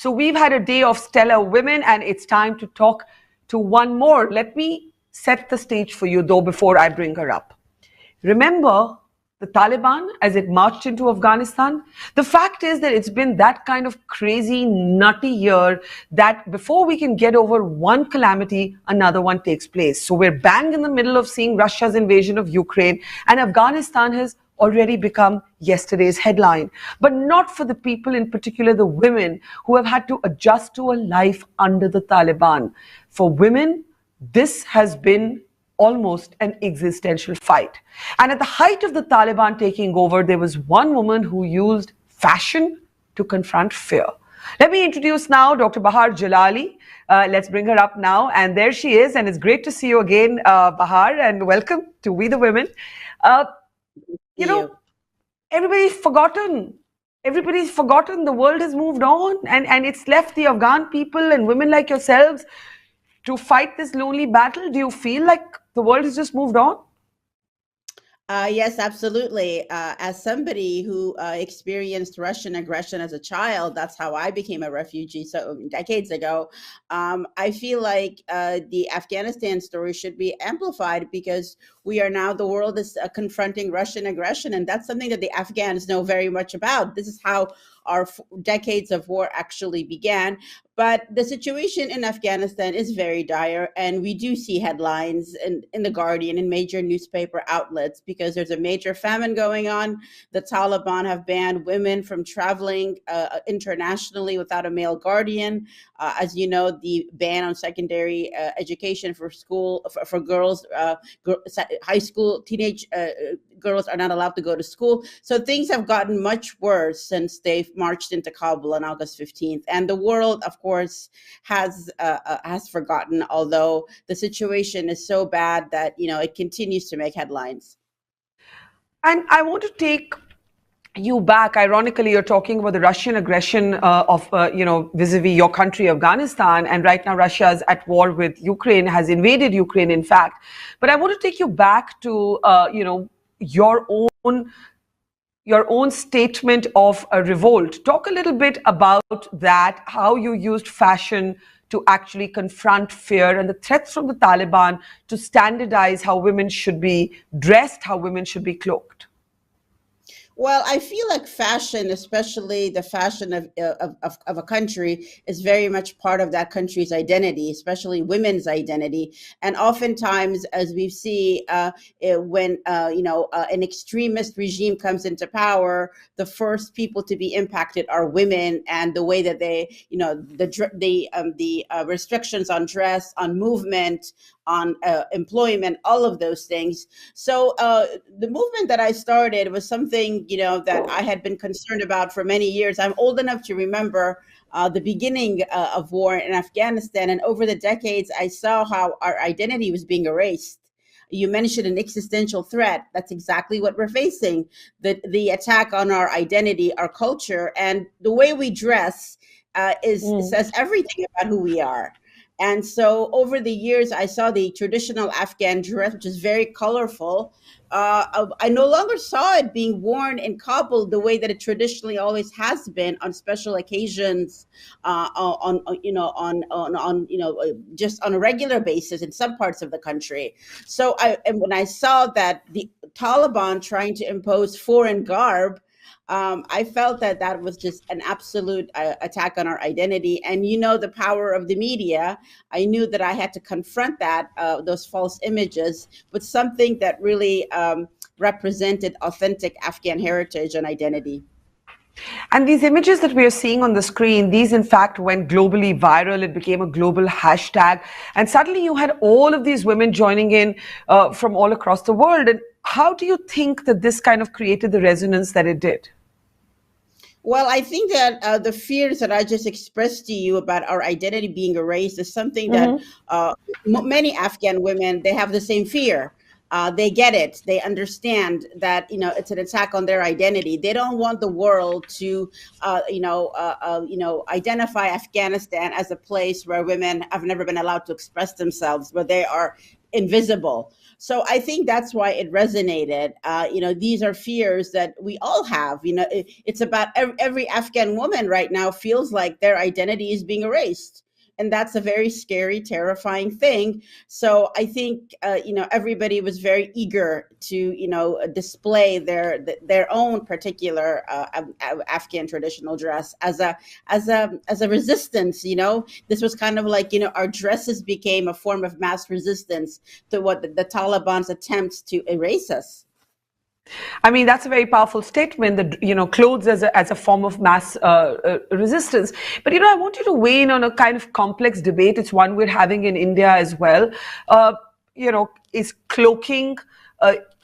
So we've had a day of stellar women, and it's time to talk to one more. Let me set the stage for you, though, before I bring her up. Remember the Taliban as it marched into Afghanistan? The fact is that it's been that kind of crazy, nutty year that before we can get over one calamity, another one takes place. So we're bang in the middle of seeing Russia's invasion of Ukraine, and Afghanistan has already become yesterday's headline. But not for the people, in particular the women, who have had to adjust to a life under the Taliban. For women, this has been almost an existential fight. And at the height of the Taliban taking over, there was one woman who used fashion to confront fear. Let me introduce now Dr. Bahar Jalali. Let's bring her up now. And there she is. And it's great to see you again, Bahar, and welcome to We the Women. You know, everybody's forgotten. Everybody's forgotten. The world has moved on. And it's left the Afghan people and women like yourselves to fight this lonely battle. Do you feel like the world has just moved on? Yes, absolutely. As somebody who experienced Russian aggression as a child, that's how I became a refugee so decades ago. I feel like the Afghanistan story should be amplified because we are now, the world is confronting Russian aggression, and that's something that the Afghans know very much about. This is how our decades of war actually began. But the situation in Afghanistan is very dire, and we do see headlines in The Guardian and major newspaper outlets because there's a major famine going on. The Taliban have banned women from traveling internationally without a male guardian. As you know, the ban on secondary education for girls, high school, teenage girls are not allowed to go to school. So things have gotten much worse since they've marched into Kabul on August 15th. And the world, of course, has forgotten, although the situation is so bad that, it continues to make headlines. And I want to take you back. Ironically, you're talking about the Russian aggression vis-a-vis your country, Afghanistan. And right now, Russia is at war with Ukraine, has invaded Ukraine, in fact. But I want to take you back to, your own statement of a revolt. Talk a little bit about that, how you used fashion to actually confront fear and the threats from the Taliban to standardize how women should be dressed, how women should be cloaked. Well, I feel like fashion, especially the fashion of a country, is very much part of that country's identity, especially women's identity. And oftentimes, as we see, when an extremist regime comes into power, the first people to be impacted are women, and the way that they, the restrictions on dress, on movement, on employment, all of those things. So the movement that I started was something, that I had been concerned about for many years. I'm old enough to remember the beginning of war in Afghanistan. And over the decades, I saw how our identity was being erased. You mentioned an existential threat. That's exactly what we're facing. The attack on our identity, our culture, and the way we dress says everything about who we are. And so over the years, I saw the traditional Afghan dress, which is very colorful. I no longer saw it being worn in Kabul the way that it traditionally always has been on special occasions, just on a regular basis in some parts of the country. So when I saw that the Taliban trying to impose foreign garb, I felt that was just an absolute attack on our identity. And the power of the media, I knew that I had to confront those false images with something that really represented authentic Afghan heritage and identity. And these images that we are seeing on the screen, these in fact went globally viral. It became a global hashtag. And suddenly you had all of these women joining in from all across the world. And how do you think that this kind of created the resonance that it did? Well, I think that the fears that I just expressed to you about our identity being erased is something that many Afghan women, they have the same fear. They get it. They understand that it's an attack on their identity. They don't want the world to identify Afghanistan as a place where women have never been allowed to express themselves, where they are invisible. So I think that's why it resonated. These are fears that we all have. It's about every Afghan woman right now feels like their identity is being erased. And that's a very scary, terrifying thing. So I think everybody was very eager to display their own particular Afghan traditional dress as a resistance. This was kind of like our dresses became a form of mass resistance to what the Taliban's attempts to erase us. I mean, that's a very powerful statement that, clothes as a form of mass resistance. But, I want you to weigh in on a kind of complex debate. It's one we're having in India as well. Is cloaking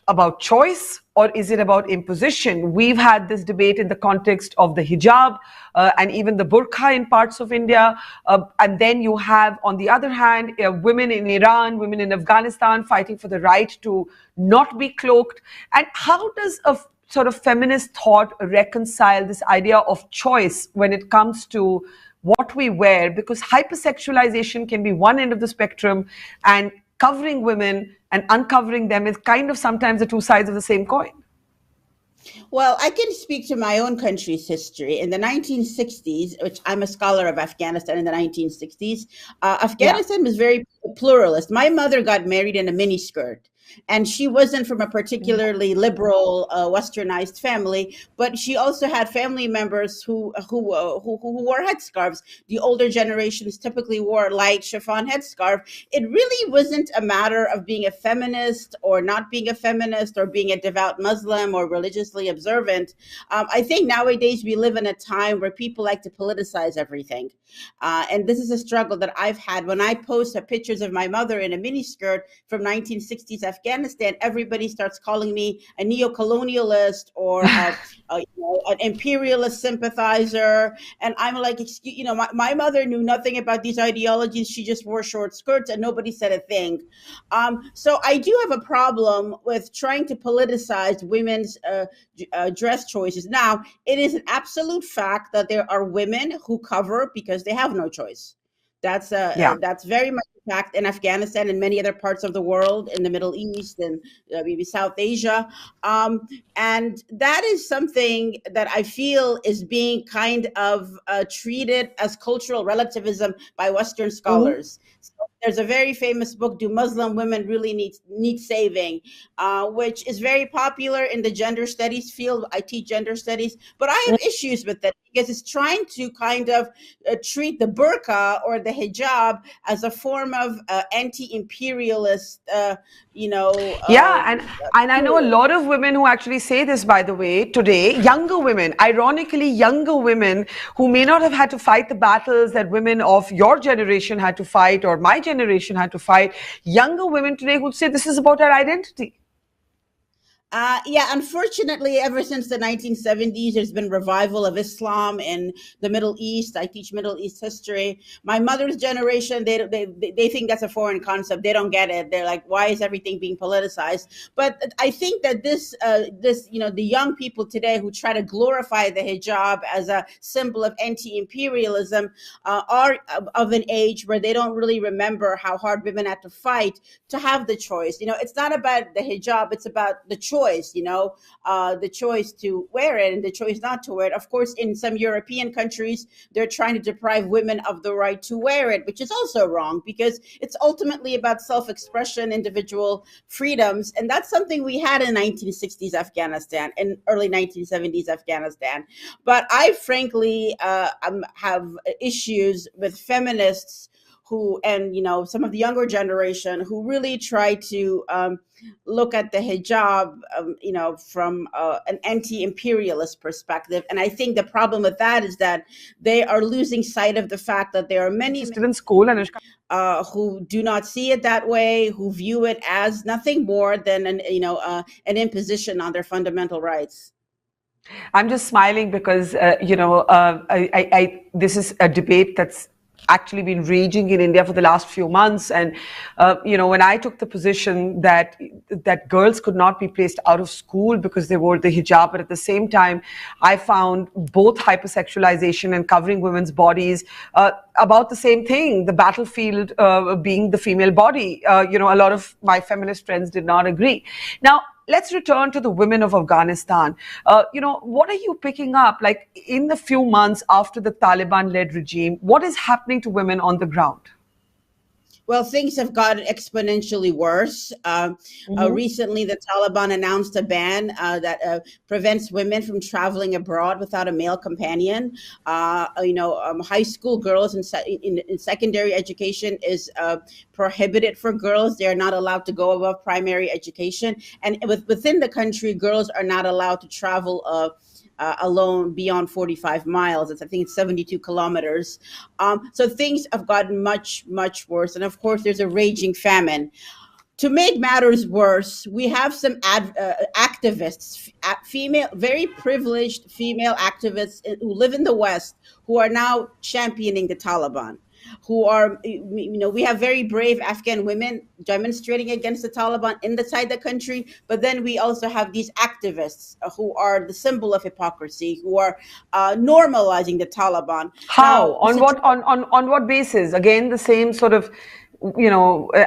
about choice, or is it about imposition? We've had this debate in the context of the hijab and even the burqa in parts of India. And then you have, on the other hand, women in Iran, women in Afghanistan fighting for the right to not be cloaked. And how does a sort of feminist thought reconcile this idea of choice when it comes to what we wear? Because hypersexualization can be one end of the spectrum, and covering women and uncovering them is kind of sometimes the two sides of the same coin. Well, I can speak to my own country's history. In the 1960s, which I'm a scholar of Afghanistan in the 1960s, Afghanistan was very pluralist. My mother got married in a miniskirt. And she wasn't from a particularly liberal, westernized family, but she also had family members who wore headscarves. The older generations typically wore light chiffon headscarf. It really wasn't a matter of being a feminist or not being a feminist or being a devout Muslim or religiously observant. I think nowadays we live in a time where people like to politicize everything. And this is a struggle that I've had. When I post pictures of my mother in a miniskirt from 1960s Afghanistan, everybody starts calling me a neo-colonialist or an imperialist sympathizer. And I'm like, my mother knew nothing about these ideologies. She just wore short skirts and nobody said a thing. So I do have a problem with trying to politicize women's dress choices. Now, it is an absolute fact that there are women who cover because they have no choice. That's very much a fact in Afghanistan and many other parts of the world, in the Middle East and maybe South Asia. And that is something that I feel is being kind of treated as cultural relativism by Western scholars. So there's a very famous book, Do Muslim Women Really Need Saving, which is very popular in the gender studies field. I teach gender studies, but I have issues with it because it's trying to kind of treat the burqa or the hijab as a form of anti-imperialist, and I know a lot of women who actually say this, by the way, today, younger women, ironically younger women who may not have had to fight the battles that women of your generation had to fight or my generation had to fight, younger women today who say this is about our identity. Unfortunately, ever since the 1970s, there's been revival of Islam in the Middle East. I teach Middle East history. My mother's generation, they think that's a foreign concept. They don't get it. They're like, why is everything being politicized? But I think that the young people today who try to glorify the hijab as a symbol of anti-imperialism are of an age where they don't really remember how hard women had to fight to have the choice. It's not about the hijab. It's about the choice. The choice to wear it and the choice not to wear it. Of course, in some European countries, they're trying to deprive women of the right to wear it, which is also wrong because it's ultimately about self-expression, individual freedoms. And that's something we had in 1960s Afghanistan and early 1970s Afghanistan. But I frankly have issues with feminists and some of the younger generation who really try to look at the hijab, from an anti-imperialist perspective. And I think the problem with that is that they are losing sight of the fact that there are many still in school, who do not see it that way, who view it as nothing more than an imposition on their fundamental rights. I'm just smiling because, this is a debate that's actually been raging in India for the last few months. And when I took the position that girls could not be placed out of school because they wore the hijab, but at the same time, I found both hypersexualization and covering women's bodies about the same thing. The battlefield being the female body. A lot of my feminist friends did not agree. Now, let's return to the women of Afghanistan. What are you picking up, like in the few months after the Taliban-led regime? What is happening to women on the ground? Well, things have gotten exponentially worse. Mm-hmm. Recently, the Taliban announced a ban that prevents women from traveling abroad without a male companion. High school girls in secondary education is prohibited for girls. They are not allowed to go above primary education. And within the country, girls are not allowed to travel alone beyond 45 miles. I think it's 72 kilometers. So things have gotten much, much worse. And of course, there's a raging famine. To make matters worse, we have some activists, female, very privileged female activists who live in the West, who are now championing the Taliban. Who are, we have very brave Afghan women demonstrating against the Taliban inside the country, but then we also have these activists who are the symbol of hypocrisy, who are normalizing the Taliban. How? Now, the On what on what basis? Again, the same sort of,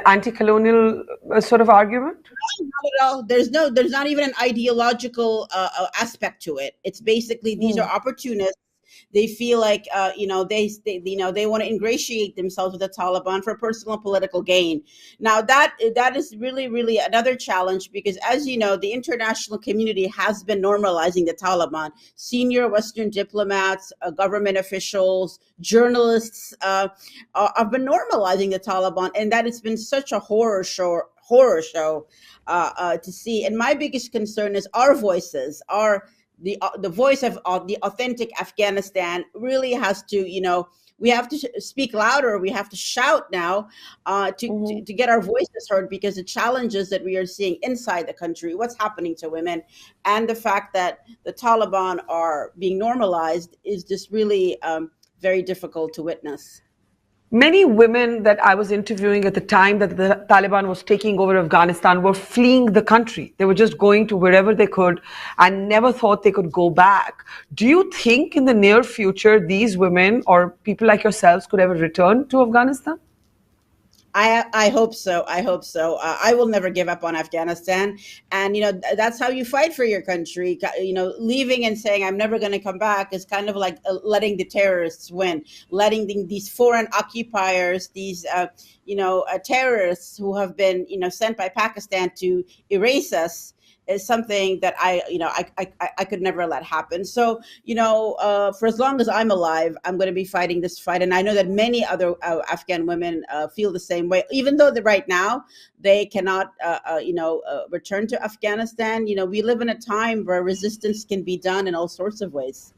anti-colonial sort of argument? not at all. There's not even an ideological aspect to it. It's basically these are Hmm. opportunists. They feel like they want to ingratiate themselves with the Taliban for personal political gain. Now that is really really another challenge, because as you know, the international community has been normalizing the Taliban. Senior Western diplomats, government officials, journalists have been normalizing the Taliban, and that it's been such a horror show to see. And my biggest concern is our voices, the voice of the authentic Afghanistan really has to, we have to speak louder. We have to shout now to get our voices heard, because the challenges that we are seeing inside the country, what's happening to women, and the fact that the Taliban are being normalized is just really very difficult to witness. Many women that I was interviewing at the time that the Taliban was taking over Afghanistan were fleeing the country. They were just going to wherever they could and never thought they could go back. Do you think in the near future these women or people like yourselves could ever return to Afghanistan? I hope so. I hope so. I will never give up on Afghanistan, and that's how you fight for your country. Leaving and saying I'm never going to come back is kind of like letting the terrorists win, letting these foreign occupiers, these terrorists who have been sent by Pakistan to erase us, is something that I could never let happen. So for as long as I'm alive, I'm going to be fighting this fight, and I know that many other Afghan women feel the same way. Even though right now they cannot, return to Afghanistan. We live in a time where resistance can be done in all sorts of ways.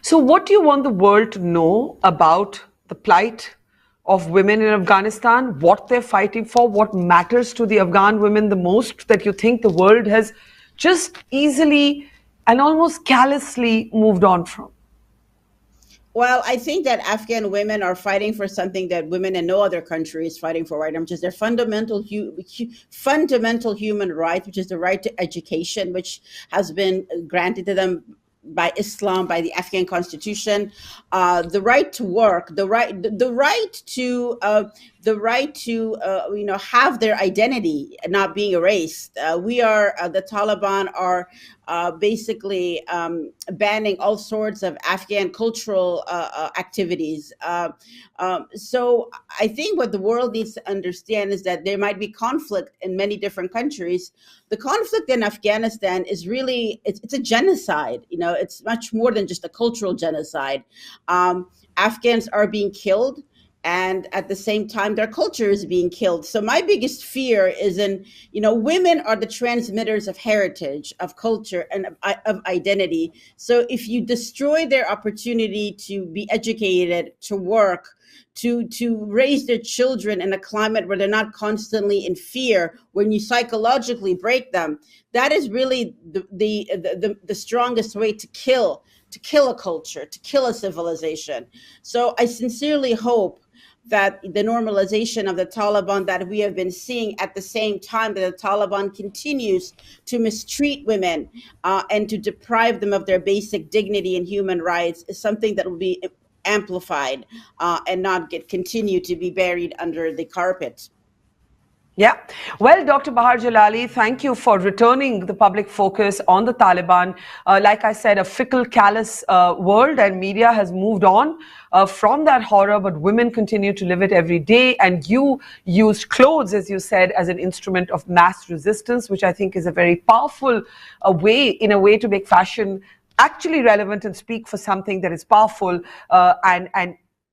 So, what do you want the world to know about the plight of women in Afghanistan, what they're fighting for, what matters to the Afghan women the most that you think the world has just easily and almost callously moved on from? Well, I think that Afghan women are fighting for something that women in no other country is fighting for, right? Which is their fundamental human right, which is the right to education, which has been granted to them by Islam, by the Afghan constitution, the right to work, the right to have their identity not being erased. The Taliban are basically banning all sorts of Afghan cultural activities. So I think what the world needs to understand is that there might be conflict in many different countries. The conflict in Afghanistan is really it's a genocide. It's much more than just a cultural genocide. Afghans are being killed, and at the same time their culture is being killed. So my biggest fear is women are the transmitters of heritage, of culture, and of identity. So if you destroy their opportunity to be educated, to work, to raise their children in a climate where they're not constantly in fear, when you psychologically break them, that is really the strongest way to kill to kill a culture, to kill a civilization. So I sincerely hope that the normalization of the Taliban that we have been seeing at the same time that the Taliban continues to mistreat women and to deprive them of their basic dignity and human rights is something that will be amplified and not continue to be buried under the carpet. Yeah. Well, Dr. Bahar Jalali, thank you for returning the public focus on the Taliban. Like I said, a fickle, callous world and media has moved on from that horror, but women continue to live it every day. And you used clothes, as you said, as an instrument of mass resistance, which I think is a very powerful way to make fashion actually relevant and speak for something that is powerful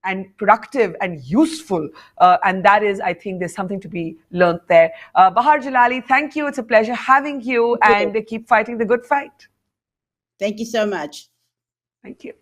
and productive and useful. And that is, I think there's something to be learned there. Bahar Jalali, thank you. It's a pleasure having you, and keep fighting the good fight. Thank you so much. Thank you.